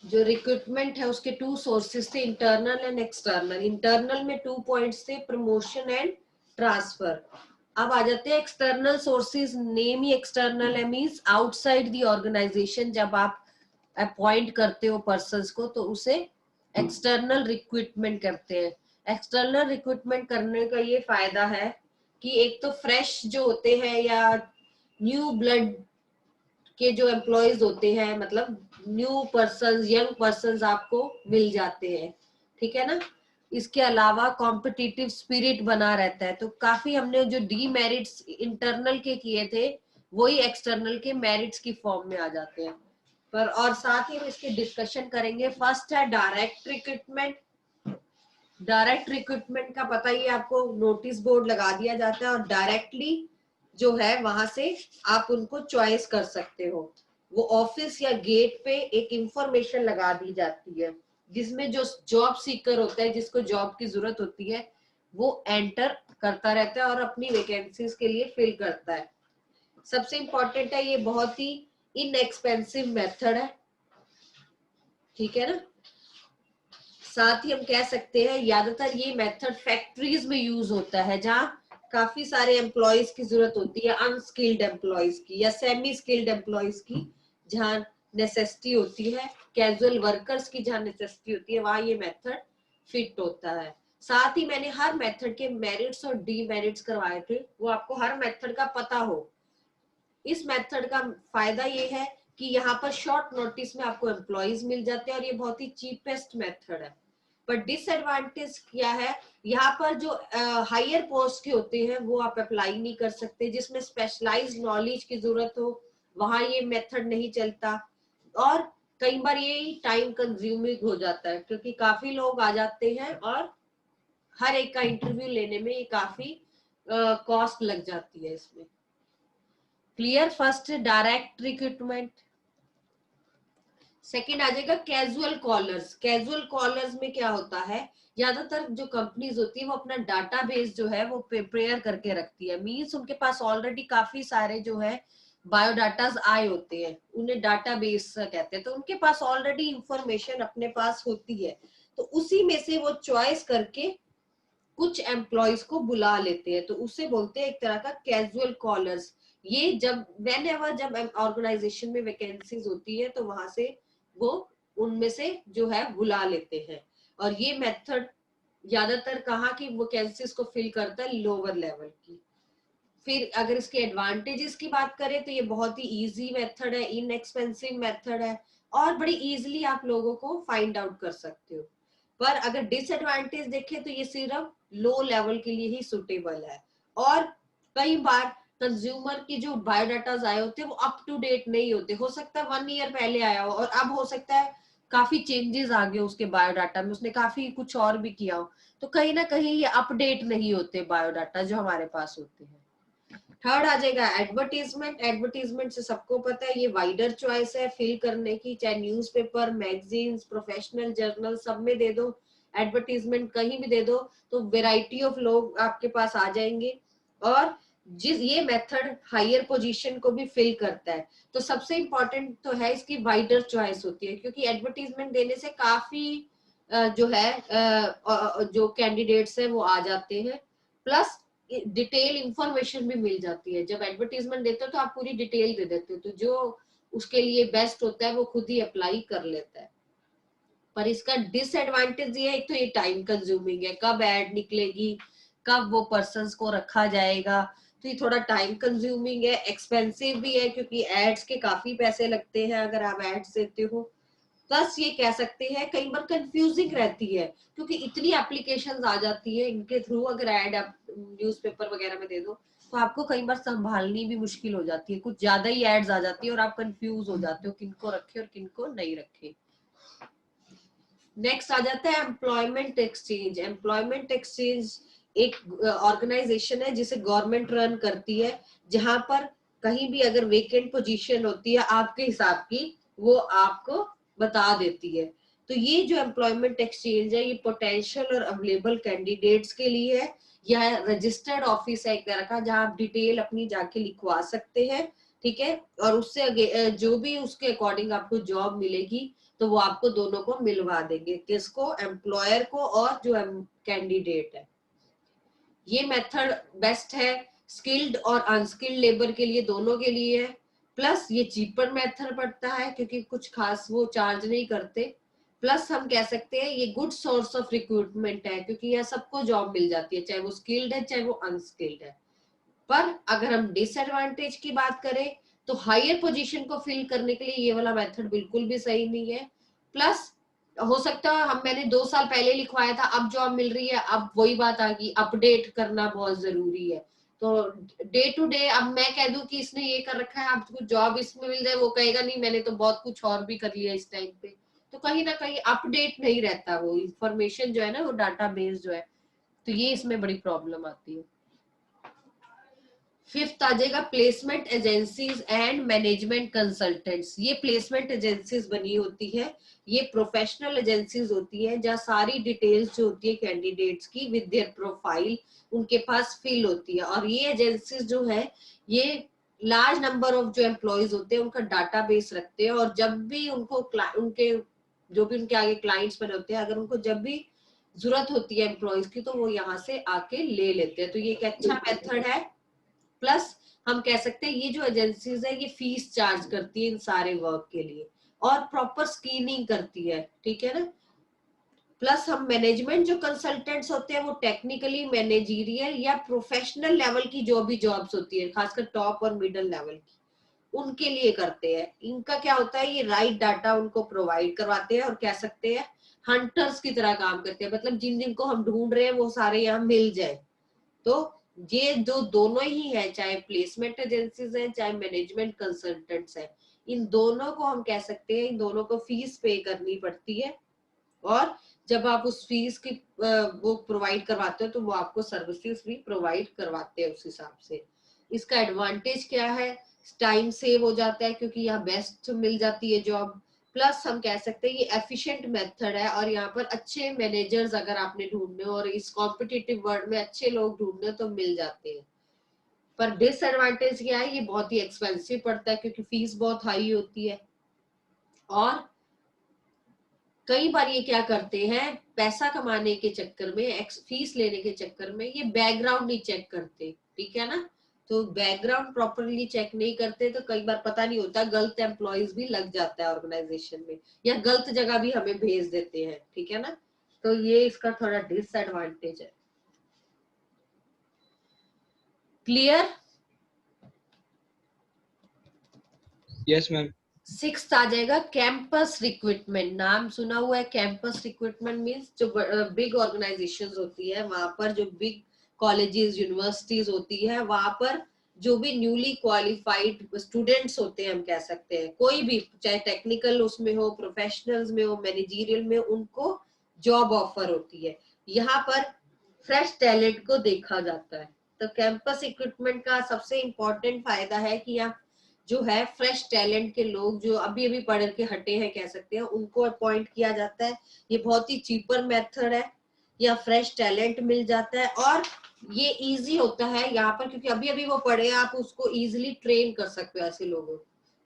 जो रिक्रूटमेंट है उसके 2 सोर्सेस थे, इंटरनल एंड एक्सटर्नल। इंटरनल में 2 पॉइंट्स थे, प्रमोशन एंड ट्रांसफर। अब आ जाते हैं एक्सटर्नल सोर्सेज। नेम ही एक्सटर्नल है, मींस आउटसाइड द ऑर्गेनाइजेशन। जब आप अपॉइंट करते हो पर्सन्स को तो उसे एक्सटर्नल रिक्रूटमेंट करते हैं। एक्सटर्नल रिक्रूटमेंट करने का ये फायदा है कि एक तो फ्रेश जो होते हैं या न्यू ब्लड के जो एम्प्लॉयज होते हैं, मतलब न्यू पर्सन, यंग पर्सन आपको मिल जाते हैं, ठीक है ना। इसके अलावा कॉम्पिटिटिव स्पिरिट बना रहता है। तो काफी हमने जो डी मेरिट्स इंटरनल के किए थे वही एक्सटर्नल के मेरिट्स की फॉर्म में आ जाते हैं। पर और साथ ही हम इसकी डिस्कशन करेंगे। फर्स्ट है डायरेक्ट रिक्रूटमेंट। डायरेक्ट रिक्रूटमेंट का पता ही आपको, नोटिस बोर्ड लगा दिया जाता है और डायरेक्टली जो है वहां से आप उनको चॉइस कर सकते हो। वो ऑफिस या गेट पे एक इंफॉर्मेशन लगा दी जाती है जिसमें जो जॉब सीकर होता है, जिसको जॉब की जरूरत होती है, वो एंटर करता रहता है और अपनी वैकेंसीज के लिए फिल करता है। सबसे इंपॉर्टेंट है, ये बहुत ही इनएक्सपेंसिव मेथड है, ठीक है ना। साथ ही हम कह सकते हैं ज्यादातर ये मेथड फैक्ट्रीज में यूज होता है जहां काफी सारे एम्प्लॉयज की जरूरत होती है, अनस्किल्ड एम्प्लॉयज की या सेमी स्किल्ड एम्प्लॉयज की, जहां नेसेसिटी होती है, कैजुअल वर्कर्स की जहां नेसेसिटी होती है, वहां ये मेथड फिट होता है। साथ ही मैंने हर मेथड के मेरिट्स और डीमेरिट्स करवाए थे, वो आपको हर मेथड का पता हो। इस मेथड का फायदा ये है कि यहाँ पर शॉर्ट नोटिस में आपको एम्प्लॉयज मिल जाते हैं और ये बहुत ही चीपेस्ट मेथड है। पर डिसएडवांटेज क्या है, यहाँ पर जो हायर पोस्ट के होते हैं वो आप अप्लाई नहीं कर सकते, जिसमें स्पेशलाइज्ड नॉलेज की जरूरत हो वहां ये मेथड नहीं चलता। और कई बार ये टाइम कंज्यूमिंग हो जाता है क्योंकि काफी लोग आ जाते हैं और हर एक का इंटरव्यू लेने में ये काफी कॉस्ट लग जाती है इसमें। Clear. First direct recruitment. Second आ जाएगा कैजुअल कॉलर्स। कैजुअल कॉलर्स में क्या होता है, ज्यादातर जो कंपनीज होती है वो अपना डाटाबेस जो है वो प्रिपेयर करके रखती है, मींस उनके पास ऑलरेडी काफी सारे जो है बायोडाटाज आए होते हैं, उन्हें डाटाबेस कहते हैं। तो उनके पास ऑलरेडी इंफॉर्मेशन अपने पास होती है, तो उसी में से वो चॉइस करके कुछ एम्प्लॉयज को बुला लेते हैं, तो उसे बोलते हैं एक तरह का कैजुअल कॉलर्स। ये जब वेन एवर जब ऑर्गेनाइजेशन में वैकेंसीज होती है तो वहां से वो उनमें से जो है बुला लेते हैं। और ये मेथड ज्यादातर कहाँ की वैकेंसीज को फिल करता है, लोअर लेवल की। फिर अगर इसके एडवांटेजेस की बात करें तो ये बहुत ही इजी मेथड है, इनएक्सपेंसिव मेथड है और बड़ी इजीली आप लोगों को फाइंड आउट कर सकते हो। पर अगर डिसएडवांटेज देखें तो ये सिर्फ लो लेवल के लिए ही सुटेबल है और कई बार कंज्यूमर की जो बायोडाटाज आए होते हैं वो अप टू डेट नहीं होते। हो सकता है 1 ईयर पहले आया हो और अब हो सकता है काफी चेंजेस आ गए उसके बायोडाटा में, उसने काफी कुछ और भी किया हो, तो कहीं ना कहीं ये अपडेट नहीं होते बायोडाटा जो हमारे पास होते हैं। थर्ड आ जाएगा एडवर्टीजमेंट। एडवर्टीजमेंट से सबको पता है ये वाइडर चॉइस है फिल करने की, चाहे न्यूज़पेपर, मैगजीन्स, प्रोफेशनल जर्नल, सब में दे दो एडवर्टीजमेंट, कहीं भी दे दो तो वेराइटी ऑफ लोग आपके पास आ जाएंगे। और जिस ये मेथड हायर पोजीशन को भी फिल करता है। तो सबसे इंपॉर्टेंट तो है इसकी वाइडर चॉइस होती है, क्योंकि एडवर्टीजमेंट देने से काफी जो है जो कैंडिडेट्स है वो आ जाते हैं, प्लस डिटेल इंफॉर्मेशन भी मिल जाती है। जब एडवर्टीजमेंट देते हो तो आप पूरी डिटेल दे देते हो, तो जो उसके लिए बेस्ट होता है वो खुद ही अप्लाई कर लेता है। पर इसका डिसएडवांटेज ये है, एक तो ये टाइम कंज्यूमिंग है, कब एड निकलेगी, कब वो पर्सन्स को रखा जाएगा, तो ये थोड़ा टाइम कंज्यूमिंग है, एक्सपेंसिव भी है क्योंकि एड्स के काफी पैसे लगते हैं अगर आप एड्स देते हो। प्लस ये कह सकते हैं कई बार कंफ्यूजिंग रहती है क्योंकि इतनी एप्लीकेशंस आ जाती है इनके थ्रू, अगर ऐड आप न्यूज़पेपर वगैरह में दे दो तो आपको कई बार संभालनी भी मुश्किल हो जाती है, कुछ ज्यादा ही एड्स आ जाती है और आप कंफ्यूज हो जाते हो किनको रखे और किनको नहीं रखे। नेक्स्ट आ जाता है एम्प्लॉयमेंट एक्सचेंज। एम्प्लॉयमेंट एक्सचेंज एक ऑर्गेनाइजेशन है जिसे गवर्नमेंट रन करती है, जहां पर कहीं भी अगर वेकेंट पोजीशन होती है आपके हिसाब की वो आपको बता देती है। तो ये जो एम्प्लॉयमेंट एक्सचेंज है ये पोटेंशियल और अवेलेबल कैंडिडेट्स के लिए है। यह रजिस्टर्ड ऑफिस है एक तरह का, जहां आप डिटेल अपनी जाके लिखवा सकते हैं ठीक है, और उससे जो भी उसके अकॉर्डिंग आपको जॉब मिलेगी तो वो आपको दोनों को मिलवा देंगे, किसको, एम्प्लॉयर को और जो कैंडिडेट है। ये मेथड बेस्ट है स्किल्ड और अनस्किल्ड लेबर के लिए, दोनों के लिए है। प्लस ये चीपर मेथड पड़ता है क्योंकि कुछ खास वो चार्ज नहीं करते। प्लस हम कह सकते हैं ये गुड सोर्स ऑफ रिक्रूटमेंट है क्योंकि यहाँ सबको जॉब मिल जाती है, चाहे वो स्किल्ड है चाहे वो अनस्किल्ड है। पर अगर हम डिसएडवांटेज की बात करें तो हायर पोजीशन को फिल करने के लिए ये वाला मेथड बिल्कुल भी सही नहीं है। प्लस हो सकता है हम मैंने 2 साल पहले लिखवाया था, अब जॉब मिल रही है, अब वही बात आ गई, अपडेट करना बहुत जरूरी है। तो डे टू डे अब मैं कह दूं कि इसने ये कर रखा है, आपको जॉब इसमें मिल जाए, वो कहेगा नहीं मैंने तो बहुत कुछ और भी कर लिया इस टाइम पे। तो कहीं ना कहीं अपडेट नहीं रहता वो इंफॉर्मेशन जो है ना, वो डाटाबेस जो है, तो ये इसमें बड़ी प्रॉब्लम आती है। फिफ्थ आ जाएगा placement agencies and management consultants. ये प्लेसमेंट एजेंसीज बनी होती है, ये प्रोफेशनल एजेंसीज होती है जहाँ सारी डिटेल्स जो होती है कैंडिडेट्स की विद देयर प्रोफाइल उनके पास फिल होती है। और ये एजेंसीज जो है ये लार्ज नंबर ऑफ जो एम्प्लॉयज होते हैं उनका डाटाबेस रखते हैं, और जब भी उनको उनके जो भी उनके आगे क्लाइंट्स बने होते हैं, अगर उनको जब भी जरूरत होती है एम्प्लॉयज की तो वो यहाँ से आके ले लेते हैं। तो ये एक अच्छा मेथड है। प्लस हम कह सकते हैं ये जो एजेंसीज है ये फीस चार्ज करती है इन सारे वर्क के लिए और प्रॉपर स्क्रीनिंग करती है, ठीक है ना। प्लस हम मैनेजमेंट जो कंसल्टेंट्स होते हैं वो टेक्निकली मैनेजरियल या प्रोफेशनल लेवल की जो भी जॉब्स होती है, खासकर टॉप और मिडिल लेवल की, उनके लिए करते हैं। इनका क्या होता है, ये राइट डाटा उनको प्रोवाइड करवाते हैं और कह सकते हैं हंटर्स की तरह काम करते हैं, मतलब जिन जिनको हम ढूंढ रहे हैं वो सारे यहाँ मिल जाए। तो ये जो दोनों ही है, चाहे प्लेसमेंट एजेंसीज हैं चाहे मैनेजमेंट कंसल्टेंट्स हैं, इन दोनों को हम कह सकते हैं इन दोनों को फीस पे करनी पड़ती है। और जब आप उस फीस की वो प्रोवाइड करवाते हो तो वो आपको सर्विसेज भी प्रोवाइड करवाते हैं उस हिसाब से। इसका एडवांटेज क्या है, टाइम सेव हो जाता है क्योंकि यहाँ बेस्ट मिल जाती है जॉब। प्लस हम कह सकते हैं ये एफिशिएंट मेथड है, और यहाँ पर अच्छे मैनेजर्स अगर आपने ढूंढने और इस कॉम्पिटिटिव वर्ल्ड में अच्छे लोग ढूंढने तो मिल जाते हैं। पर डिसएडवांटेज क्या है, ये बहुत ही एक्सपेंसिव पड़ता है क्योंकि फीस बहुत हाई होती है। और कई बार ये क्या करते हैं, पैसा कमाने के चक्कर में, फीस लेने के चक्कर में ये बैकग्राउंड नहीं चेक करते, ठीक है ना। तो बैकग्राउंड प्रॉपरली चेक नहीं करते तो कई बार पता नहीं होता, गलत एम्प्लॉयज भी लग जाता है ऑर्गेनाइजेशन में, या गलत जगह भी हमें भेज देते हैं, ठीक है ना। तो ये इसका थोड़ा डिसएडवांटेज है। क्लियर। Yes ma'am. सिक्स्थ आ जाएगा कैंपस रिक्रूटमेंट। नाम सुना हुआ है, कैंपस रिक्रूटमेंट मींस जो बिग ऑर्गेनाइजेशंस होती है वहां पर, जो बिग कॉलेजेस यूनिवर्सिटीज होती है वहां पर जो भी न्यूली क्वालिफाइड स्टूडेंट्स होते हैं, हम कह सकते हैं कोई भी, चाहे टेक्निकल उसमें हो, प्रोफेशनल्स में हो, मैनेजरियल में, उनको जॉब ऑफर होती है। यहाँ पर फ्रेश टैलेंट को देखा जाता है। तो कैंपस रिक्रूटमेंट का सबसे इम्पोर्टेंट फायदा है कि यहाँ जो है फ्रेश टैलेंट के लोग जो अभी अभी पढ़ के हटे हैं कह सकते हैं, उनको अपॉइंट किया जाता है। ये बहुत ही चीपर मेथड है, या फ्रेश टैलेंट मिल जाता है, और ये इजी होता है यहाँ पर क्योंकि अभी अभी वो पढ़े, आप उसको इजीली ट्रेन कर सकते हो ऐसे लोगों,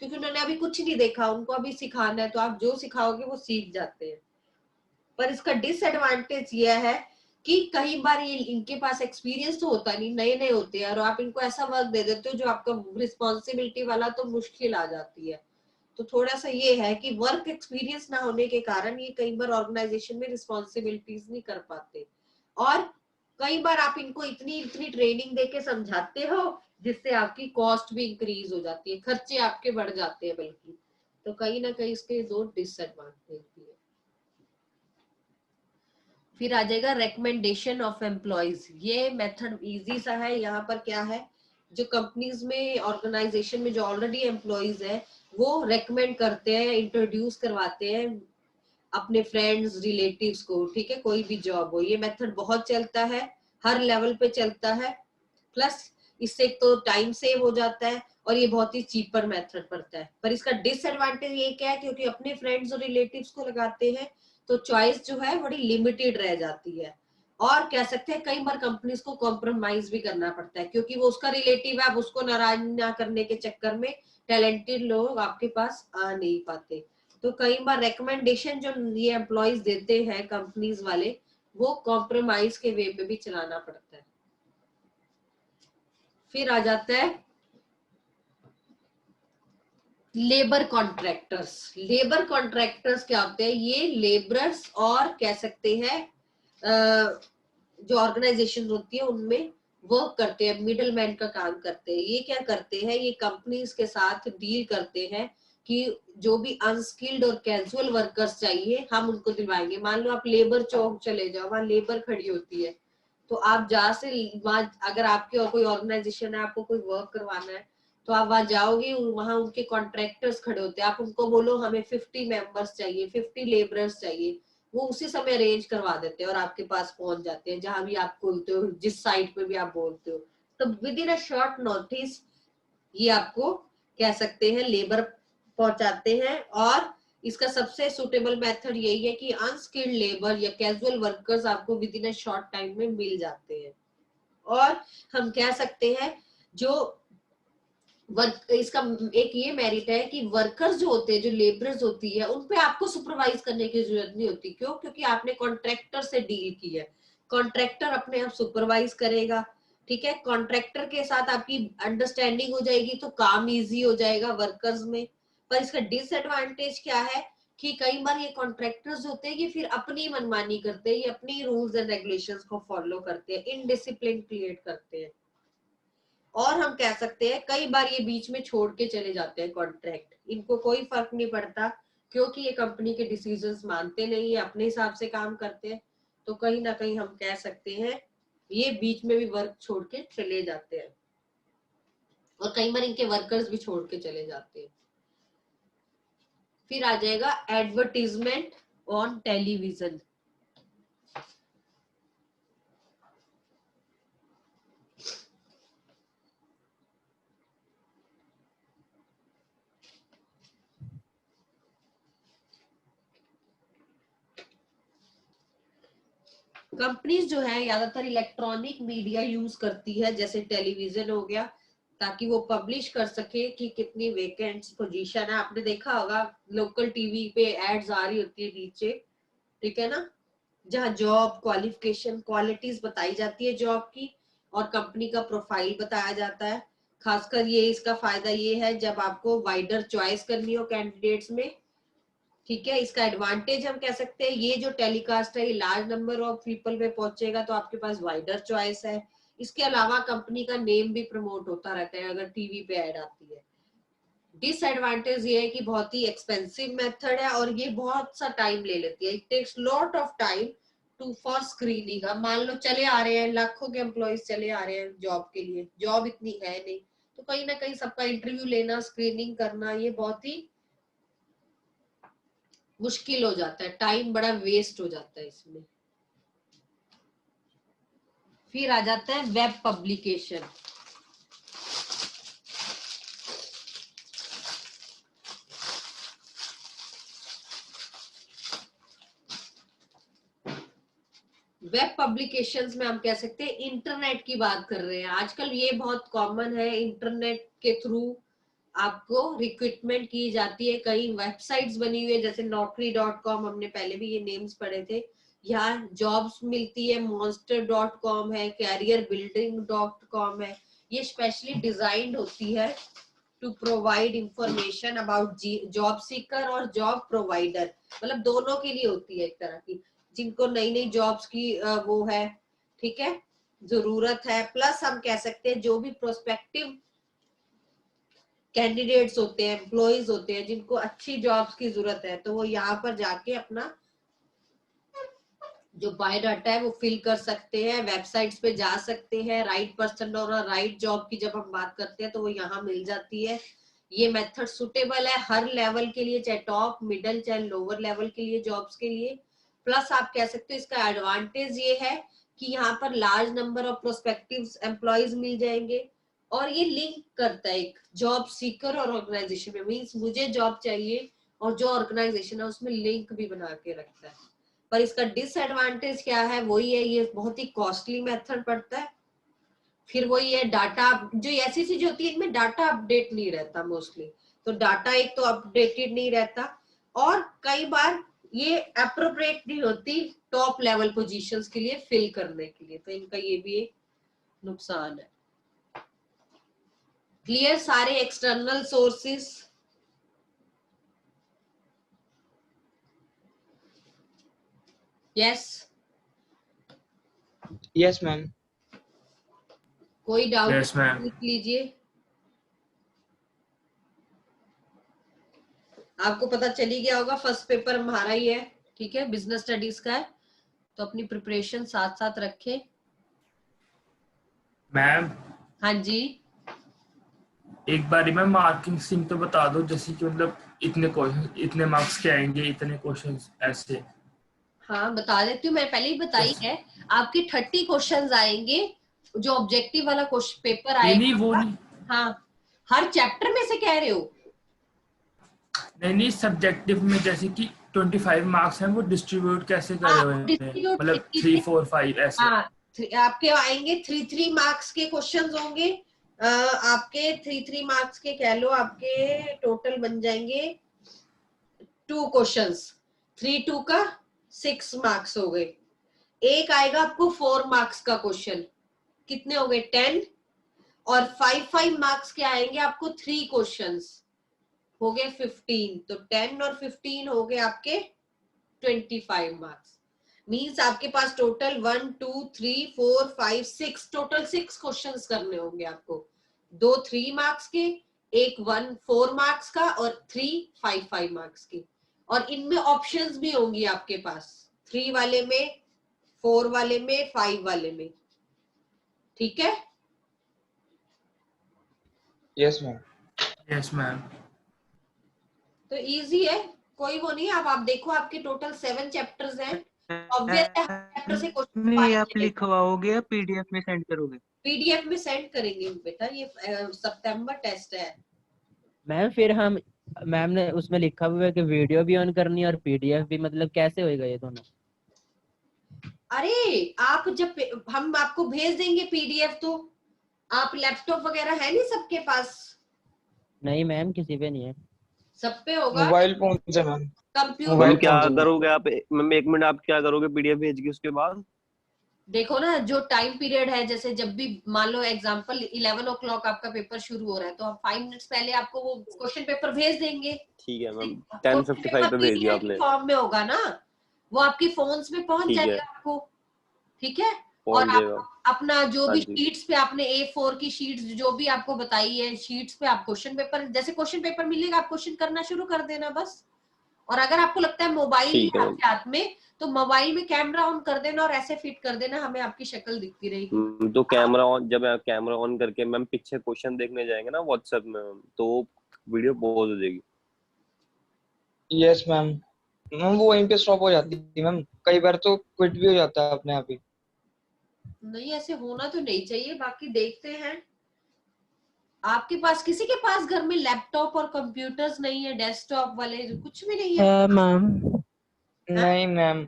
क्योंकि उन्होंने अभी कुछ नहीं देखा, उनको अभी सिखाना है, तो आप जो सिखाओगे वो सीख जाते हैं। पर इसका डिसएडवांटेज यह है कि कई बार ये इनके पास एक्सपीरियंस तो होता नहीं, नए नए होते हैं, और आप इनको ऐसा वर्क दे देते हो जो आपका रिस्पॉन्सिबिलिटी वाला, तो मुश्किल आ जाती है। तो थोड़ा सा ये है कि वर्क एक्सपीरियंस ना होने के कारण ये कई बार ऑर्गेनाइजेशन में रिस्पॉन्सिबिलिटीज नहीं कर पाते, और कई बार आप इनको इतनी इतनी ट्रेनिंग देके समझाते हो जिससे आपकी कॉस्ट भी इंक्रीज हो जाती है, खर्चे आपके बढ़ जाते हैं बल्कि। तो कहीं ना कहीं इसके दो डिसएडवांटेज भी है। फिर आ जाएगा रिकमेंडेशन ऑफ एम्प्लॉयज। ये मेथड इजी सा है। यहाँ पर क्या है, जो कंपनीज में, ऑर्गेनाइजेशन में जो ऑलरेडी एम्प्लॉयज है वो रेकमेंड करते हैं, इंट्रोड्यूस करवाते हैं अपने फ्रेंड्स रिलेटिव्स को, ठीक है, कोई भी जॉब हो। ये मेथड बहुत चलता है, हर लेवल पे चलता है। प्लस इससे तो टाइम सेव हो जाता है, और ये बहुत ही चीपर मेथड पड़ता है। पर इसका डिसएडवांटेज ये क्या है, क्योंकि अपने फ्रेंड्स और रिलेटिव्स को लगाते हैं तो चॉइस जो है बड़ी लिमिटेड रह जाती है, और कह सकते हैं कई बार कंपनीज को कॉम्प्रोमाइज भी करना पड़ता है, क्योंकि वो उसका रिलेटिव है, अब उसको नाराज ना करने के चक्कर में टैलेंटेड लोग आपके पास आ नहीं पाते। तो कई बार रिकमेंडेशन जो ये एम्प्लॉयज देते हैं कंपनीज वाले, वो कॉम्प्रोमाइज के वे में भी चलाना पड़ता है। फिर आ जाता है लेबर कॉन्ट्रैक्टर्स। लेबर कॉन्ट्रैक्टर्स क्या होते हैं? ये लेबरर्स और कह सकते हैं जो ऑर्गेनाइजेशन होती है उनमें वर्क करते हैं, मिडल मैन का काम करते हैं। ये क्या करते हैं? ये कंपनीज के साथ डील करते हैं कि जो भी अनस्किल्ड और कैजुअल वर्कर्स चाहिए हम उनको दिलवाएंगे। मान लो आप लेबर चौक चले जाओ, वहां लेबर खड़ी होती है, तो आप जहाँ से वहां, अगर आपके और कोई ऑर्गेनाइजेशन है, आपको कोई वर्क करवाना है, तो आप वहां जाओगे, वहां उनके कॉन्ट्रैक्टर्स खड़े होते हैं, आप उनको बोलो हमें 50 मेंबर्स चाहिए, 50 लेबरर्स चाहिए, वो उसी समय अरेंज करवा देते हैं और आपके पास पहुंच जाते हैं जहां भी आप बोलते हो, जिस साइट पे भी आप बोलते हो। तो with in a short notice ये आपको कह सकते हैं लेबर पहुंचाते हैं। और इसका सबसे सुटेबल मेथड यही है कि अनस्किल्ड लेबर या कैजुअल वर्कर्स आपको with in a short time में मिल जाते हैं। और हम कह सकते हैं जो वर्क, इसका एक ये मेरिट है कि वर्कर्स जो होते हैं, जो लेबरर्स होती है, उन पे आपको सुपरवाइज करने की जरूरत नहीं होती। क्यों? क्योंकि आपने कॉन्ट्रैक्टर से डील की है, कॉन्ट्रैक्टर अपने आप सुपरवाइज करेगा। ठीक है, कॉन्ट्रैक्टर के साथ आपकी अंडरस्टैंडिंग हो जाएगी तो काम इजी हो जाएगा वर्कर्स में। पर इसका डिसएडवांटेज क्या है कि कई बार ये कॉन्ट्रैक्टर्स होते हैं, ये फिर अपनी मनमानी करते हैं, ये अपनी रूल्स एंड रेगुलेशंस को फॉलो करते हैं, इनडिसिप्लिन क्रिएट करते हैं। और हम कह सकते हैं कई बार ये बीच में छोड़ के चले जाते हैं कॉन्ट्रैक्ट, इनको कोई फर्क नहीं पड़ता, क्योंकि ये कंपनी के डिसीजंस मानते नहीं है, अपने हिसाब से काम करते हैं। तो कहीं ना कहीं हम कह सकते हैं ये बीच में भी वर्क छोड़ के चले जाते हैं, और कई बार इनके वर्कर्स भी छोड़ के चले जाते हैं। फिर आ जाएगा एडवर्टीजमेंट ऑन टेलीविजन। कंपनीज जो है ज्यादातर इलेक्ट्रॉनिक मीडिया यूज करती है, जैसे टेलीविजन हो गया, ताकि वो पब्लिश कर सके कि कितनी वेकेंट पोजीशन है। आपने देखा होगा लोकल टीवी पे एड्स आ रही होती है नीचे, ठीक है ना, जहाँ जॉब क्वालिफिकेशन क्वालिटीज बताई जाती है जॉब की, और कंपनी का प्रोफाइल बताया जाता है। खासकर ये इसका फायदा ये है जब आपको वाइडर चॉइस करनी हो कैंडिडेट्स में। ठीक है, इसका एडवांटेज हम कह सकते हैं ये जो टेलीकास्ट है ये लार्ज नंबर ऑफ पीपल पे पहुंचेगा, तो आपके पास वाइडर चॉइस है। इसके अलावा कंपनी का नेम भी प्रमोट होता रहता है अगर टीवी पे ऐड आती है। डिसएडवांटेज ये है कि बहुत ही एक्सपेंसिव मेथड है और ये बहुत सा टाइम ले लेती है, it takes lot of time to for screening. अब मान लो चले आ रहे हैं लाखों के एम्प्लॉयज चले आ रहे हैं जॉब के लिए, जॉब इतनी है नहीं, तो कहीं ना कहीं सबका इंटरव्यू लेना, स्क्रीनिंग करना, ये बहुत ही मुश्किल हो जाता है, टाइम बड़ा वेस्ट हो जाता है इसमें। फिर आ जाता है वेब पब्लिकेशन। वेब पब्लिकेशंस में हम कह सकते हैं इंटरनेट की बात कर रहे हैं। आजकल ये बहुत कॉमन है, इंटरनेट के थ्रू आपको रिक्रूटमेंट की जाती है। कई वेबसाइट्स बनी हुई है जैसे naukri.com, हमने पहले भी ये नेम्स पढ़े थे, यहाँ जॉब्स मिलती है। monster.com है, careerbuilding.com है, ये स्पेशली डिजाइंड होती है to provide information about job seeker और जॉब प्रोवाइडर, मतलब दोनों के लिए होती है एक तरह की, जिनको नई नई जॉब्स की वो है, ठीक है, जरूरत है। प्लस हम कह सकते हैं जो भी प्रोस्पेक्टिव कैंडिडेट्स होते हैं, एम्प्लॉयज होते हैं, जिनको अच्छी जॉब्स की जरूरत है, तो वो यहाँ पर जाके अपना जो बायोडाटा है वो फिल कर सकते हैं, वेबसाइट्स पे जा सकते हैं। राइट पर्सन और राइट जॉब की जब हम बात करते हैं तो वो यहाँ मिल जाती है। ये मेथड सुटेबल है हर लेवल के लिए, चाहे टॉप, मिडिल, चाहे लोअर लेवल के लिए जॉब्स के लिए। प्लस आप कह सकते हो इसका एडवांटेज ये है कि यहाँ पर large number of prospective employees मिल जाएंगे, और ये लिंक करता है एक जॉब सीकर और ऑर्गेनाइजेशन में, मीन्स मुझे जॉब चाहिए और जो ऑर्गेनाइजेशन है उसमें लिंक भी बना के रखता है। पर इसका डिसएडवांटेज क्या है, वही है ये बहुत ही कॉस्टली मेथड पड़ता है। फिर वही है डाटा, जो ऐसी चीज होती है इनमें डाटा अपडेट नहीं रहता मोस्टली, तो डाटा एक तो अपडेटेड नहीं रहता, और कई बार ये अप्रोप्रिएट नहीं होती टॉप लेवल पोजीशंस के लिए फिल करने के लिए, तो इनका ये भी एक नुकसान है। क्लियर सारे external sources? Yes, yes ma'am. कोई डाउट? Yes, ma'am. पूछ लीजिए। आपको पता चली गया होगा फर्स्ट पेपर हमारा ही है, ठीक है, बिजनेस स्टडीज का है, तो अपनी प्रिपरेशन साथ साथ रखें। मैम हाँ जी, एक बारी में मार्किंग स्कीम तो बता दो, जैसे कि मतलब इतने क्वेश्चन इतने मार्क्स के आएंगे, इतने क्वेश्चंस ऐसे। हाँ बता देती हूँ, मैंने पहले ही बताई है। आपके 30 क्वेश्चंस आएंगे, जो ऑब्जेक्टिव वाला क्वेश्चन पेपर नहीं आएगा। नहीं वो नहीं, हाँ, हर चैप्टर में से कह रहे हो? नहीं सब्जेक्टिव में जैसे कि 25 मार्क्स हैं, वो डिस्ट्रीब्यूट कैसे करे हुए हैं, डिस्ट्रीब्यूट मतलब 3 4 5 ऐसे। हाँ, आपके आएंगे 3 मार्क्स के क्वेश्चंस होंगे। आपके 3 मार्क्स के कह लो, आपके टोटल बन जाएंगे 2 क्वेश्चंस, 3 2 का 6 मार्क्स हो गए। एक आएगा आपको 4 मार्क्स का क्वेश्चन, कितने हो गए 10, और 5 मार्क्स के आएंगे आपको 3 क्वेश्चंस, हो गए 15, तो 10 और 15 हो गए आपके 25 मार्क्स। मींस आपके पास टोटल 1 2 3 4 5 6 टोटल 6 क्वेश्चंस करने होंगे आपको, 2 3 मार्क्स के, एक 1 4 मार्क्स का, और 3 5 मार्क्स की। और इनमें ऑप्शंस भी होंगी आपके पास, 3 वाले में, 4 वाले में, 5 वाले में, ठीक है। Yes ma'am. Yes ma'am. तो इजी है, कोई वो नहीं है। अब आप देखो आपके टोटल 7 चैप्टर्स हैं, ऑब्वियस है चैप्टर से क्वेश्चन नहीं, आप लिखवाओगे या पीडीएफ में सेंड करोगे? पीडीएफ में सेंड करेंगे बेटा, ये सितंबर टेस्ट है। मैम फिर हम, मैम ने उसमें लिखा हुआ है कि वीडियो भी ऑन करनी है और पीडीएफ भी, मतलब कैसे होएगा ये दोनों? अरे आप जब हम आपको भेज देंगे पीडीएफ, तो आप लैपटॉप वगैरह है नहीं सबके पास? नहीं मैम, किसी पे नहीं है। सब पे होगा मोबाइल फोन से मैम। कंप्यूटर। मोबाइल मैम क्या फोन से। करोगे आप, मैम 1 मिनट, आप क्या करोगे पीडीएफ भेज के उसके बाद? देखो ना, जो टाइम पीरियड है, जैसे जब भी मान लो एग्जांपल 11 o'clock आपका पेपर शुरू हो रहा है, तो हम 5 मिनट्स पहले आपको वो क्वेश्चन पेपर भेज देंगे। ठीक है मैम, 10:55 पे भेज दिया आपने। फॉर्म में होगा ना, वो आपके फोन्स में पहुंच ठीक है। जाएगा आपको, ठीक है। और पहुंच जाएगा। आप अपना जो हाँ भी जी। शीट्स पे आपने A4 की शीट्स जो भी आपको बताई है, शीट्स पे आप क्वेश्चन पेपर, जैसे क्वेश्चन पेपर मिलेगा आप क्वेश्चन करना शुरू कर देना बस। और अगर आपको लगता है मोबाइल ठीक है मैम। आपके हाथ में, तो मोबाइल में कैमरा ऑन कर देना और ऐसे फिट कर देना, हमें आपकी शक्ल दिखती रहेगी। तो कैमरा ऑन, जब आप कैमरा ऑन करके मैम पीछे क्वेश्चन देखने जाएंगे ना व्हाट्सएप में, तो वीडियो पॉज हो जाएगी। Yes ma'am. मैम वो वहीं पे स्टॉप हो जाती है मैम, कई बार तो क्विट भी हो जाता है अपने आप ही। नहीं, ऐसे होना तो नहीं चाहिए, बाकी देखते हैं। आपके पास किसी के पास घर में लैपटॉप और कंप्यूटर्स नहीं है, डेस्कटॉप वाले कुछ भी नहीं है? मैम नहीं मैम।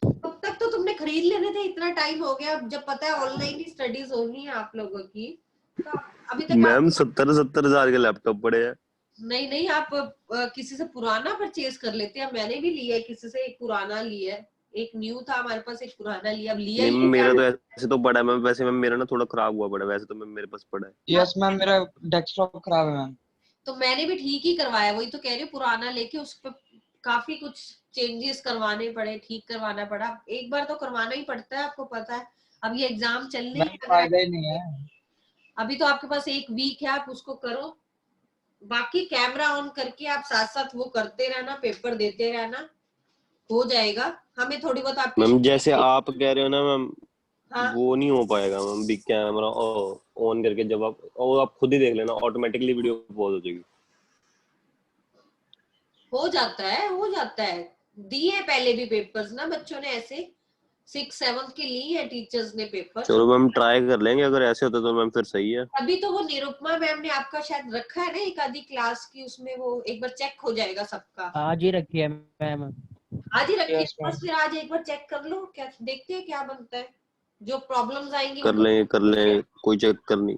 कब तक तो तुमने खरीद लेने थे, इतना टाइम हो गया, जब पता है ऑनलाइन ही स्टडीज होनी है आप लोगों की, तो अभी तक मैम 70 हजार के लैपटॉप पड़े हैं। नहीं नहीं, आप किसी से पुराना परचेज कर लेते हैं। मैंने भी लिया है किसी से, एक पुराना लिया है, एक न्यू था हमारे पास, एक पुराना लिया, अब लिया नहीं ही मेरा तो है। ऐसे तो पड़ा है मैम, वैसे मैम मेरा ना थोड़ा खराब हुआ पड़ा है, वैसे तो मैम मेरे पास पड़ा है। यस मैम, मेरा डेस्कटॉप खराब है मैम। तो मैंने भी ठीक ही करवाया, वही तो कह रही हूँ, पुराना लेके उस पर काफी कुछ चेंजेस करवाने पड़े, ठीक करवाना पड़ा। एक बार तो करवाना ही पड़ता है, आपको पता है। अब ये एग्जाम चलने मैम फायदा ही नहीं है। अभी तो आपके पास एक वीक है, आप उसको करो। बाकी कैमरा ऑन करके आप साथ साथ वो करते रहना, पेपर देते रहना, हो जाएगा। हमें थोड़ी बहुत आपकी मैम जैसे आप कह रहे हो ना मैम, हाँ, वो नहीं हो पाएगा मैम, बिग कैमरा ऑन करके जब आप, और आप खुद ही देख लेना, ऑटोमेटिकली वीडियो पॉज हो जाएगी। हो जाता है, हो जाता है। दिए पहले भी पेपर्स ना बच्चों ने ऐसे, 6 7 के लिए है टीचर्स ने पेपर। चलो मैम ट्राई कर लेंगे, अगर ऐसे होता तो मैम फिर सही है। अभी तो वो निरुपमा मैम ने आपका शायद रखा है ना एक आधी क्लास की, उसमें वो एक बार चेक हो जाएगा सबका। आज ही रखी है मैम। आज ही रखिए Yes, ma'am. बस, फिर आज एक बार चेक कर लो, क्या देखते हैं क्या बनता है, जो प्रॉब्लम्स आएंगी कर लें, कोई चेक करनी।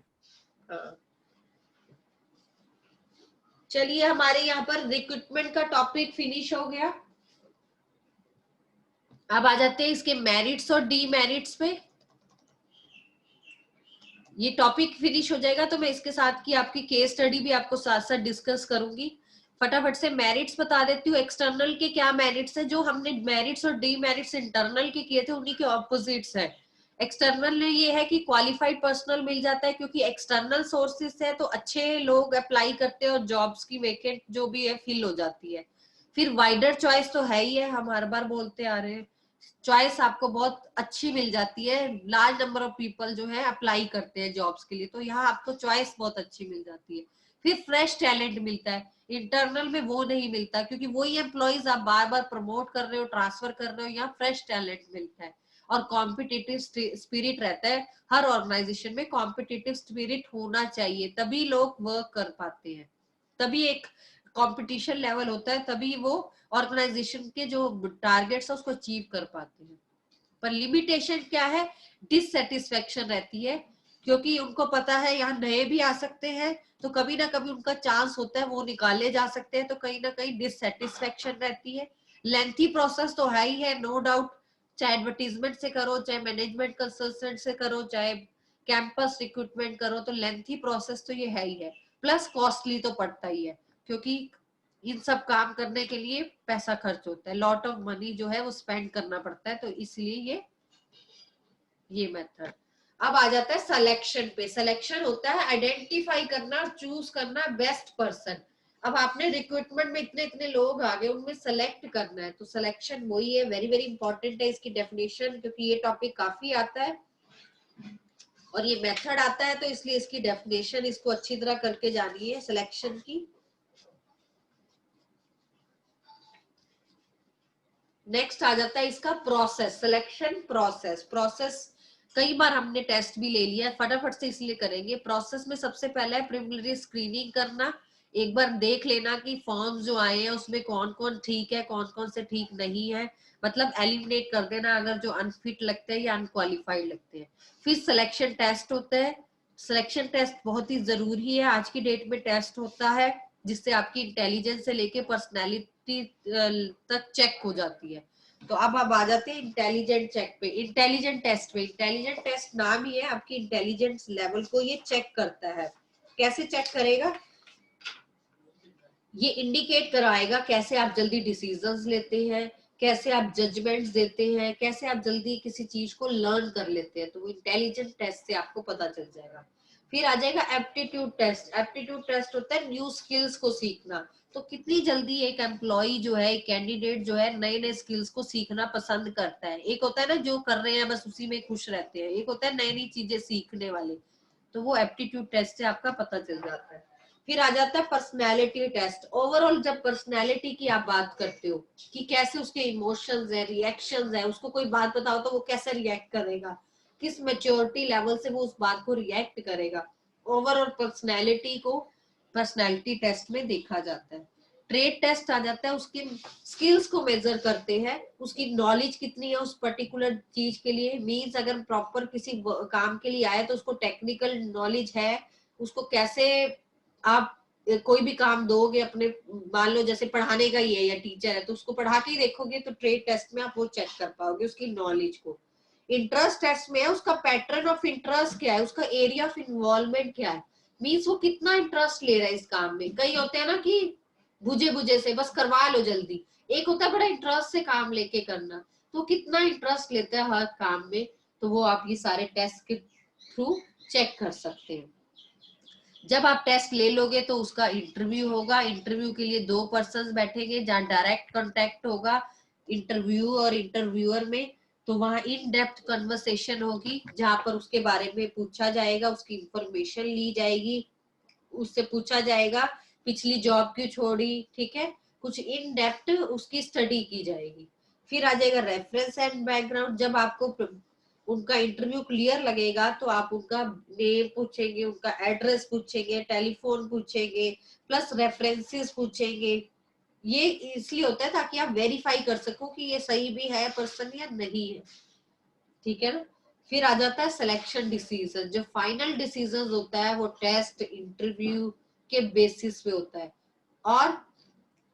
हाँ। चलिए हमारे यहाँ पर रिक्रूटमेंट का टॉपिक फिनिश हो गया। अब आ जाते हैं इसके मेरिट्स और डीमेरिट्स पे। ये टॉपिक फिनिश हो जाएगा तो मैं इसके साथ की आपकी केस स्टडी भी आपको साथ साथ डिस्कस करूंगी। फटाफट से मेरिट्स बता देती हूँ। एक्सटर्नल के क्या मेरिट्स है, जो हमने मेरिट्स और डीमेरिट्स इंटरनल के किए थे उन्हीं के ऑपोजिट्स है। एक्सटर्नल में ये है कि क्वालिफाइड पर्सनल मिल जाता है, क्योंकि एक्सटर्नल सोर्सेस है तो अच्छे लोग अप्लाई करते हैं और जॉब्स की वेकेंट जो भी है फिल हो जाती है। फिर वाइडर चॉइस तो है ही है, हम हर बार बोलते आ रहे हैं, चॉइस आपको बहुत अच्छी मिल जाती है, लार्ज नंबर ऑफ पीपल जो है अप्लाई करते हैं जॉब्स के लिए, तो यहाँ आपको चॉइस बहुत अच्छी मिल जाती है। फिर फ्रेश टैलेंट मिलता है, इंटरनल में वो नहीं मिलता, क्योंकि वही एम्प्लॉइज आप बार बार प्रमोट कर रहे हो, ट्रांसफर कर रहे हो, यहाँ फ्रेश टैलेंट मिलता है। और कॉम्पिटिटिव स्पिरिट रहता है, हर ऑर्गेनाइजेशन में कॉम्पिटिटिव स्पिरिट होना चाहिए, तभी लोग वर्क कर पाते हैं, तभी एक कंपटीशन लेवल होता है, तभी वो ऑर्गेनाइजेशन के जो टारगेट्स है उसको अचीव कर पाते हैं। पर लिमिटेशन क्या है, डिससेटिस्फेक्शन रहती है, क्योंकि उनको पता है यहाँ नए भी आ सकते हैं, तो कभी ना कभी उनका चांस होता है वो निकाले जा सकते हैं, तो कहीं ना कहीं डिससेटिस्फेक्शन रहती है। लेंथी प्रोसेस तो है ही है, नो डाउट, चाहे एडवर्टीजमेंट से करो, चाहे मैनेजमेंट कंसल्टेंट से करो, चाहे कैंपस रिक्रूटमेंट करो, तो लेंथी प्रोसेस तो ये है ही है। प्लस कॉस्टली तो पड़ता ही है, क्योंकि इन सब काम करने के लिए पैसा खर्च होता है, लॉट ऑफ मनी जो है वो स्पेंड करना पड़ता है, तो इसलिए ये मेथड। अब आ जाता है सिलेक्शन पे। सिलेक्शन होता है आइडेंटिफाई करना, चूज करना बेस्ट पर्सन। अब आपने रिक्रूटमेंट में इतने इतने लोग आ गए, उनमें सेलेक्ट करना है, तो सिलेक्शन वही है, वेरी वेरी इंपॉर्टेंट है इसकी डेफिनेशन, क्योंकि ये टॉपिक काफी आता है और ये मेथड आता है, तो इसलिए इसकी डेफिनेशन इसको अच्छी तरह करके जानिए सिलेक्शन की। नेक्स्ट आ जाता है इसका प्रोसेस, सिलेक्शन प्रोसेस। प्रोसेस कई बार हमने टेस्ट भी ले लिया है, फटाफट से इसलिए करेंगे। प्रोसेस में सबसे पहला है प्रिलिमिनरी स्क्रीनिंग करना, एक बार देख लेना कि फॉर्म्स जो आए हैं उसमें कौन कौन ठीक है, कौन कौन से ठीक नहीं है, मतलब एलिमिनेट कर देना अगर जो अनफिट लगते हैं या अनक्वालिफाइड लगते हैं। फिर सिलेक्शन टेस्ट होता है, सिलेक्शन टेस्ट बहुत ही जरूरी है, आज की डेट में टेस्ट होता है जिससे आपकी इंटेलिजेंस से लेके पर्सनैलिटी तक चेक हो जाती है। तो अब आ जाते हैं इंटेलिजेंट चेक पे, इंटेलिजेंट टेस्ट पे। इंटेलिजेंट टेस्ट नाम ही है, आपकी इंटेलिजेंस लेवल को ये चेक करता है। कैसे चेक करेगा, ये इंडिकेट कराएगा कैसे आप जल्दी डिसीजंस लेते हैं, कैसे आप जजमेंट्स देते हैं, कैसे आप जल्दी किसी चीज को लर्न कर लेते हैं, तो वो इंटेलिजेंट टेस्ट से आपको पता चल जाएगा। फिर आ जाएगा एप्टीट्यूड टेस्ट। एप्टीट्यूड टेस्ट होता है न्यू स्किल्स को सीखना, तो कितनी जल्दी एक एम्प्लॉय जो है, एक कैंडिडेट जो है नए नए स्किल्स को सीखना पसंद करता है। एक होता है ना जो कर रहे हैं बस उसी में खुश रहते हैं, एक होता है नई नई चीजें सीखने वाले, तो वो एप्टीट्यूड टेस्ट से आपका पता चल जाता है। फिर आ जाता है पर्सनैलिटी टेस्ट। ओवरऑल जब पर्सनैलिटी की आप बात करते हो कि कैसे उसके इमोशंस है, रिएक्शंस है, उसको कोई बात बताओ तो वो कैसे रिएक्ट करेगा, किस मैच्योरिटी लेवल से वो उस बात को रिएक्ट करेगा, ओवरऑल पर्सनैलिटी को पर्सनैलिटी टेस्ट में देखा जाता है। ट्रेड टेस्ट आ जाता है, उसकी स्किल्स को मेजर करते हैं, उसकी नॉलेज कितनी है उस पर्टिकुलर चीज के लिए, मींस अगर प्रॉपर किसी काम के लिए आए तो उसको टेक्निकल नॉलेज है, उसको कैसे आप कोई भी काम दोगे अपने, मान लो जैसे पढ़ाने का ही है या टीचर है तो उसको पढ़ा के ही देखोगे, तो ट्रेड टेस्ट में आप वो चेक कर पाओगे उसकी नॉलेज को। इंटरेस्ट टेस्ट में है उसका पैटर्न ऑफ इंटरेस्ट क्या है, उसका एरिया ऑफ इन्वॉल्वमेंट क्या है, मीन्स वो कितना इंटरेस्ट ले रहा है इस काम में। कई होते हैं ना कि बुझे बुझे से बस करवा लो जल्दी, एक होता है बड़ा इंटरेस्ट से काम लेके करना, तो कितना इंटरेस्ट लेता है हर काम में, तो वो आप ये सारे टेस्ट के थ्रू चेक कर सकते हैं। जब आप टेस्ट ले लोगे तो उसका इंटरव्यू होगा, इंटरव्यू के लिए 2 पर्सन बैठेंगे जहाँ डायरेक्ट कांटेक्ट होगा इंटरव्यू और इंटरव्यूअर में, तो वहां इन डेप्थ कन्वर्सेशन होगी जहां पर उसके बारे में पूछा जाएगा, उसकी इंफॉर्मेशन ली जाएगी, उससे पूछा जाएगा पिछली जॉब क्यों छोड़ी, ठीक है, कुछ इन डेप्थ उसकी स्टडी की जाएगी। फिर आ जाएगा रेफरेंस एंड बैकग्राउंड। जब आपको उनका इंटरव्यू क्लियर लगेगा तो आप उनका नेम पूछेंगे, उनका एड्रेस पूछेंगे, टेलीफोन पूछेंगे, प्लस रेफरेंसेस पूछेंगे, ये इसलिए होता है ताकि आप वेरीफाई कर सको कि ये सही भी है पर्सन या नहीं है, ठीक है ना। फिर आ जाता है सिलेक्शन डिसीजन। जो फाइनल डिसीजन होता है वो टेस्ट इंटरव्यू के बेसिस पे होता है, और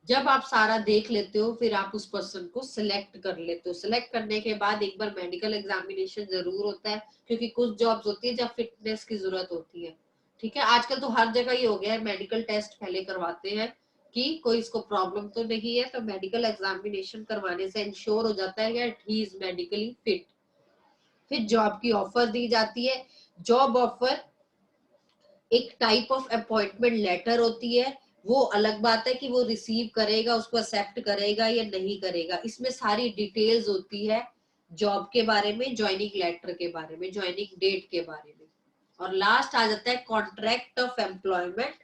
जब आप सारा देख लेते हो फिर आप उस पर्सन को सिलेक्ट कर लेते हो। सिलेक्ट करने के बाद एक बार मेडिकल एग्जामिनेशन जरूर होता है, क्योंकि कुछ जॉब्स होती है जब फिटनेस की जरूरत होती है, ठीक है। आजकल तो हर जगह ये हो गया है, मेडिकल टेस्ट पहले करवाते हैं कि कोई इसको प्रॉब्लम तो नहीं है, तो मेडिकल एग्जामिनेशन करवाने से इंश्योर हो जाता है कि ही इज मेडिकली फिट। फिर जॉब की ऑफर दी जाती है। जॉब ऑफर एक टाइप ऑफ अपॉइंटमेंट लेटर होती है, वो अलग बात है कि वो रिसीव करेगा, उसको एक्सेप्ट करेगा या नहीं करेगा। इसमें सारी डिटेल्स होती है जॉब के बारे में, ज्वाइनिंग लेटर के बारे में, ज्वाइनिंग डेट के बारे में। और लास्ट आ जाता है contract of employment.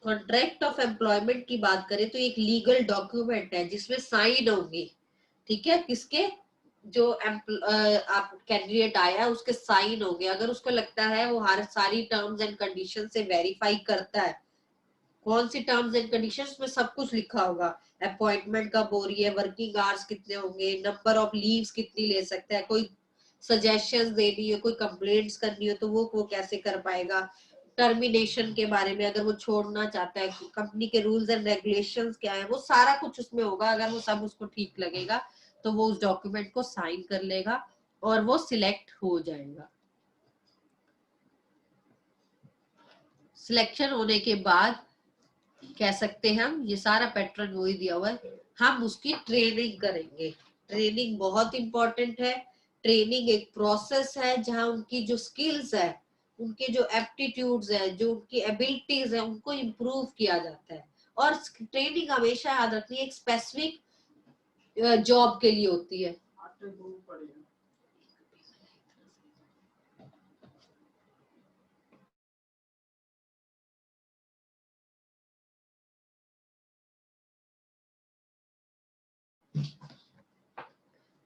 Contract of employment की बात करें तो एक लीगल डॉक्यूमेंट है जिसमें साइन होंगी, ठीक है, किसके, जो आप कैंडिडेट आया है उसके साइन हो गए। अगर उसको लगता है वो हर सारी टर्म्स एंड कंडीशन से वेरीफाई करता है, कौन सी टर्म्स एंड कंडीशंस में सब कुछ लिखा होगा, अपॉइंटमेंट कब हो रही है, वर्किंग आवर्स कितने होंगे, नंबर ऑफ लीव्स कितनी ले सकता है, कोई सजेशंस देनी हो, कोई कंप्लेंट्स करनी हो तो वो कैसे कर पाएगा, टर्मिनेशन के बारे में अगर वो छोड़ना चाहता है, कंपनी के रूल्स एंड रेगुलेशंस क्या है, वो सारा कुछ उसमें होगा। अगर वो सब उसको ठीक लगेगा तो वो उस डॉक्यूमेंट को साइन कर लेगा और वो सिलेक्ट हो जाएगा। सिलेक्शन होने के बाद कह सकते हैं हम, ये सारा पैटर्न वही दिया हुआ है, हम उसकी ट्रेनिंग करेंगे। ट्रेनिंग बहुत इंपॉर्टेंट है। ट्रेनिंग एक प्रोसेस है जहां उनकी जो स्किल्स है, उनके जो एप्टीट्यूड्स है, जो उनकी एबिलिटीज है, उनको इम्प्रूव किया जाता है। और ट्रेनिंग हमेशा याद रखनी है एक स्पेसिफिक जॉब के लिए होती है।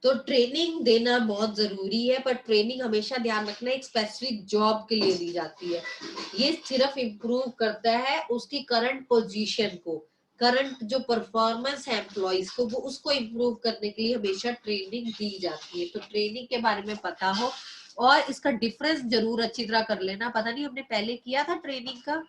तो ट्रेनिंग देना बहुत जरूरी है, पर ट्रेनिंग हमेशा ध्यान रखना एक स्पेसिफिक जॉब के लिए दी जाती है। ये सिर्फ इम्प्रूव करता है उसकी करंट पोजीशन को, करंट जो परफॉर्मेंस है एम्प्लॉइज को, वो उसको इम्प्रूव करने के लिए हमेशा ट्रेनिंग दी जाती है। तो ट्रेनिंग के बारे में पता हो और इसका डिफरेंस जरूर अच्छी तरह कर लेना। पता नहीं हमने पहले किया था ट्रेनिंग का,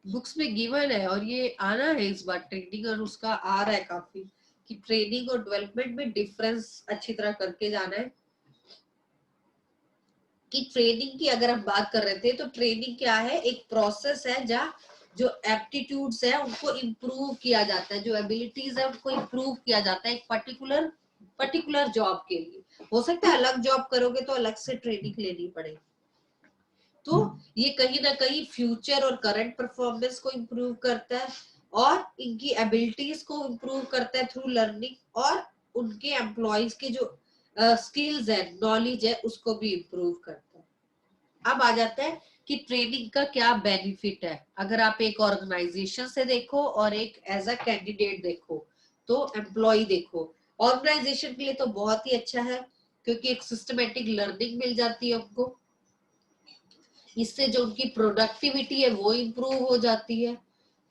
बुक्स में गिवन है और ये आना है इस बार ट्रेनिंग, और उसका आ रहा है काफी कि ट्रेनिंग और डेवलपमेंट में डिफरेंस अच्छी तरह करके जाना है। कि ट्रेनिंग की अगर हम बात कर रहे थे तो ट्रेनिंग क्या है, एक प्रोसेस है जहाँ जो एप्टीट्यूड्स है उनको इम्प्रूव किया जाता है, जो एबिलिटीज है उनको इम्प्रूव किया जाता है एक पर्टिकुलर जॉब के लिए। हो सकता है अलग जॉब करोगे तो अलग से ट्रेनिंग लेनी पड़ेगी। तो ये कहीं ना कहीं फ्यूचर और करंट परफॉर्मेंस को इम्प्रूव करता है और इनकी एबिलिटीज को इम्प्रूव करता है थ्रू लर्निंग, और उनके एम्प्लॉयज के जो स्किल्स है, नॉलेज है, उसको भी इम्प्रूव करता है। अब आ जाता है कि ट्रेनिंग का क्या बेनिफिट है। अगर आप एक ऑर्गेनाइजेशन से देखो और एक एज अ कैंडिडेट देखो, तो एम्प्लॉय देखो, ऑर्गेनाइजेशन के लिए तो बहुत ही अच्छा है क्योंकि एक सिस्टमेटिक लर्निंग मिल जाती है उनको, इससे जो उनकी प्रोडक्टिविटी है वो इम्प्रूव हो जाती है।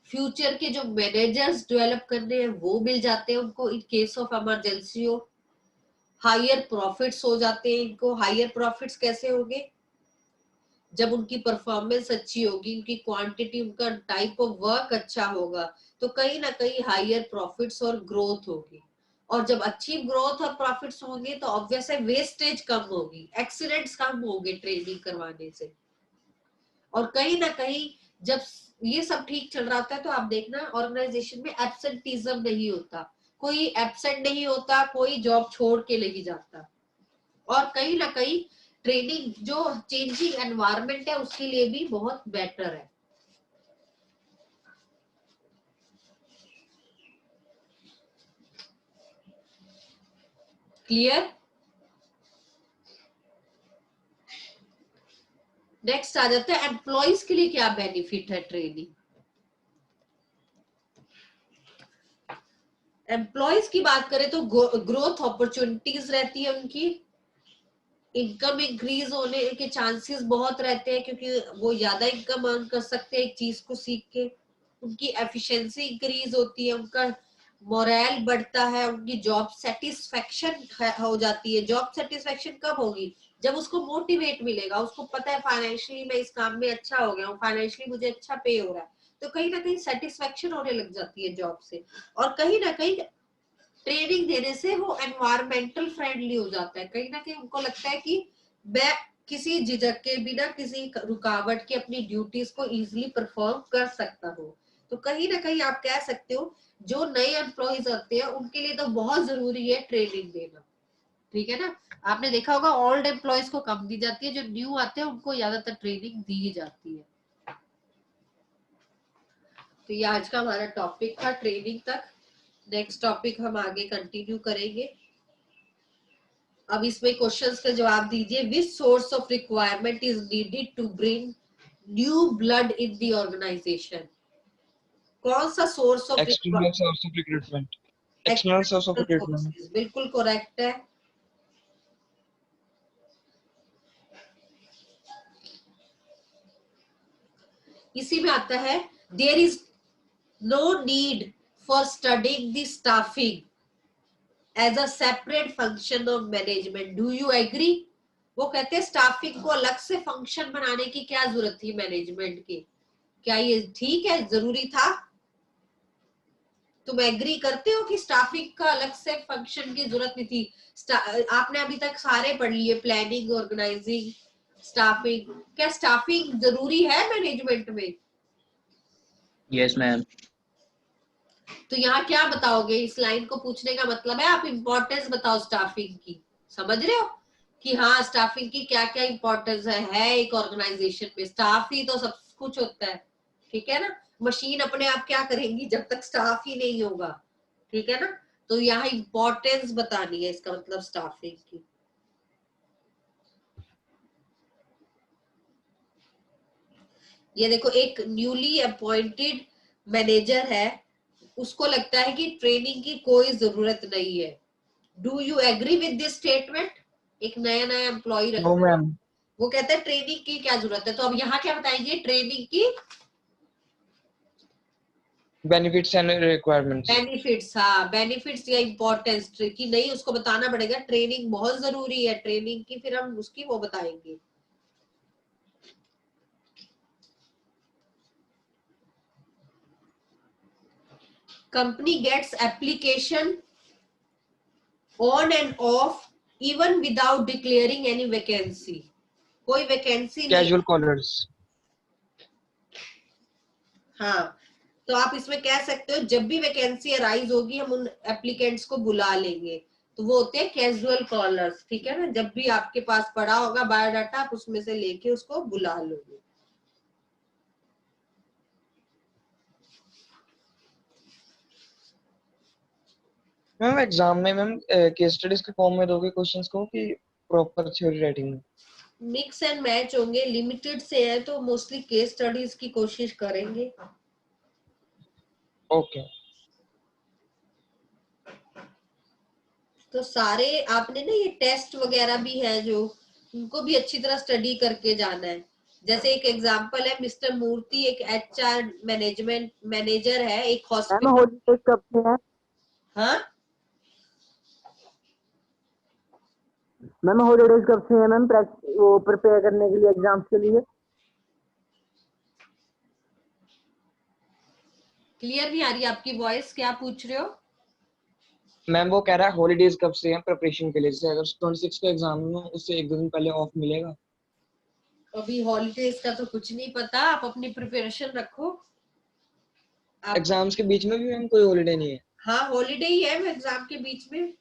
फ्यूचर के जो मैनेजर्स डेवलप करने हैं वो मिल जाते हैं उनको इन केस ऑफ इमरजेंसी हो। हायर प्रॉफिट्स हो जाते हैं इनको। हायर प्रॉफिट्स कैसे होंगे, जब उनकी परफॉर्मेंस अच्छी होगी, उनकी क्वांटिटी, उनका टाइप ऑफ वर्क अच्छा होगा, तो कहीं ना कहीं हायर प्रॉफिट्स और ग्रोथ होगी। और जब अच्छी ग्रोथ और प्रॉफिट्स होंगे तो ऑब्वियस है वेस्टेज कम होगी, एक्सीडेंट्स कम होंगे ट्रेनिंग करवाने से। और कहीं ना कहीं जब ये सब ठीक चल रहा होता है तो आप देखना ऑर्गेनाइजेशन में एब्सेंटिज्म नहीं होता, कोई एब्सेंट नहीं होता, कोई जॉब छोड़ के नहीं जाता। और कहीं ना कहीं ट्रेनिंग जो चेंजिंग एनवायरनमेंट है उसके लिए भी बहुत बेटर है। क्लियर। नेक्स्ट आ जाता है एम्प्लॉइज के लिए क्या बेनिफिट है ट्रेनिंग। एम्प्लॉइज की बात करें तो ग्रोथ अपॉर्चुनिटीज रहती है उनकी, इनकम इंक्रीज होने के चांसेस बहुत रहते हैं, क्योंकि वो ज्यादा इनकम अर्न कर सकते हैं एक चीज को सीख के, उनकी एफिशिएंसी इंक्रीज होती है, उनका मोरल बढ़ता है, उनकी जॉब सेटिस्फेक्शन हो जाती है। जॉब सेटिस्फेक्शन कब होगी? जब उसको मोटिवेट मिलेगा, उसको पता है फाइनेंशियली मैं इस काम में अच्छा हो गया हूँ, फाइनेंशियली मुझे अच्छा पे हो रहा है, तो कहीं ना कहीं सेटिस्फेक्शन होने लग जाती है जॉब से। और कहीं ना कहीं ट्रेनिंग देने से वो एनवायरमेंटल फ्रेंडली हो जाता है, कहीं ना कहीं उनको लगता है कि मैं किसी झिझक के बिना, किसी रुकावट के अपनी ड्यूटीज को इजीली परफॉर्म कर सकता हूँ। तो कहीं ना कहीं आप कह सकते हो जो नए एम्प्लॉयज आते हैं उनके लिए तो बहुत जरूरी है ट्रेनिंग देना, ठीक है ना। आपने देखा होगा ओल्ड एम्प्लॉयज को कम दी जाती है, जो न्यू आते हैं उनको ज्यादातर ट्रेनिंग दी जाती है। तो ये आज का हमारा टॉपिक था ट्रेनिंग तक। नेक्स्ट टॉपिक हम आगे कंटिन्यू करेंगे। अब इसमें क्वेश्चंस का जवाब दीजिए। Which source of requirement is needed to bring new blood in the organisation? कौन सा source of external source of recruitment, external source of recruitment. बिल्कुल करेक्ट है। इसी में आता है there is no need for studying the staffing as a separate function of management. Do you agree? वो कहते हैं स्टाफिंग को अलग से फंक्शन बनाने की क्या जरूरत थी मैनेजमेंट की? क्या ये ठीक है, जरूरी था? तुम एग्री करते हो कि स्टाफिंग का अलग से फंक्शन की जरूरत नहीं थी? आपने अभी तक सारे पढ़ लिए, प्लानिंग, ऑर्गेनाइजिंग, स्टाफिंग। क्या स्टाफिंग जरूरी है मैनेजमेंट में? Yes ma'am. तो यहाँ क्या बताओगे? इस लाइन को पूछने का मतलब है आप इम्पोर्टेंस बताओ स्टाफिंग की। समझ रहे हो कि हाँ स्टाफिंग की क्या क्या इम्पोर्टेंस है एक ऑर्गेनाइजेशन में? स्टाफ ही तो सब कुछ होता है, ठीक है ना। मशीन अपने आप क्या करेंगी जब तक स्टाफ ही नहीं होगा, ठीक है ना। तो यहाँ इम्पोर्टेंस बतानी है, इसका मतलब स्टाफिंग की। ये देखो एक न्यूली अपॉइंटेड मैनेजर है, उसको लगता है कि ट्रेनिंग की कोई जरूरत नहीं है। Do you agree with this statement? एक नया नया एम्प्लॉय नो मैम। वो कहता है ट्रेनिंग की क्या जरूरत है। तो अब यहाँ क्या बताएंगे? Training key benefits and requirements. Benefits. हाँ बेनिफिट्स या इम्पोर्टेंस की नहीं, उसको बताना पड़ेगा ट्रेनिंग बहुत जरूरी है, ट्रेनिंग की फिर हम उसकी वो बताएंगे। Company gets application on and off even without declaring any vacancy. कोई वैकेंसी नहीं। Casual callers. हाँ तो आप इसमें कह सकते हो जब भी वैकेंसी अराइज होगी हम उन एप्लीकेंट्स को बुला लेंगे, तो वो होते हैं कैजुअल कॉलर्स, ठीक है ना। जब भी आपके पास पड़ा होगा बायोडाटा आप उसमें से लेके उसको बुला लोगे। मैम एग्जाम में मैम केस स्टडीज के फॉर्म में दोगे क्वेश्चंस को कि प्रॉपर थ्योरी राइटिंग में? मिक्स एंड मैच होंगे, लिमिटेड से है तो मोस्टली केस स्टडीज की कोशिश करेंगे। ओके। तो सारे आपने ना ये टेस्ट वगैरह भी है जो, उनको भी अच्छी तरह स्टडी करके जाना है। जैसे एक एग्जांपल है मिस्टर मूर्ति, एक एचआर मैनेजमेंट मैनेजर है एक हॉस्पिटल। हॉलीडेज कब से है? हाँ मैम हॉलीडेज कब से है मैम वो प्रिपेयर करने के लिए एग्जाम्स के लिए? क्लियर नहीं आ रही आपकी वॉइस, क्या पूछ रहे हो? मैम वो कह रहा है हॉलीडेज कब से हैं प्रिपरेशन के लिए, जैसे अगर 26 का एग्जाम है उससे एक दो दिन पहले ऑफ मिलेगा? अभी हॉलीडेज का तो कुछ नहीं पता, आप अपनी प्रिपरेशन रखो। आप एग्जाम्स के बीच में भी मैम कोई हॉलीडे नहीं है? हाँ हॉलीडे ही है एग्जाम के बीच में।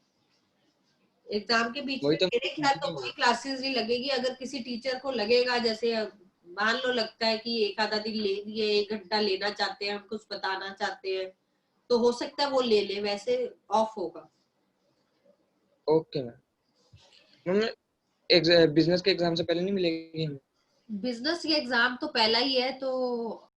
एग्जाम के बीच में वही तो मेरे ख्याल तो कोई क्लासेस नहीं लगेगी। अगर किसी टीचर को लगेगा, जैसे मान लो लगता है कि एक आधा दिन ले लिए, 1 घंटा लेना चाहते हैं, हम कुछ बताना चाहते हैं, तो हो सकता है वो ले ले, वैसे ऑफ होगा। Okay ma'am. बिजनेस के एग्जाम से पहले नहीं मिलेगी हमें? बिजनेस के एग्जाम तो पहला ही है, तो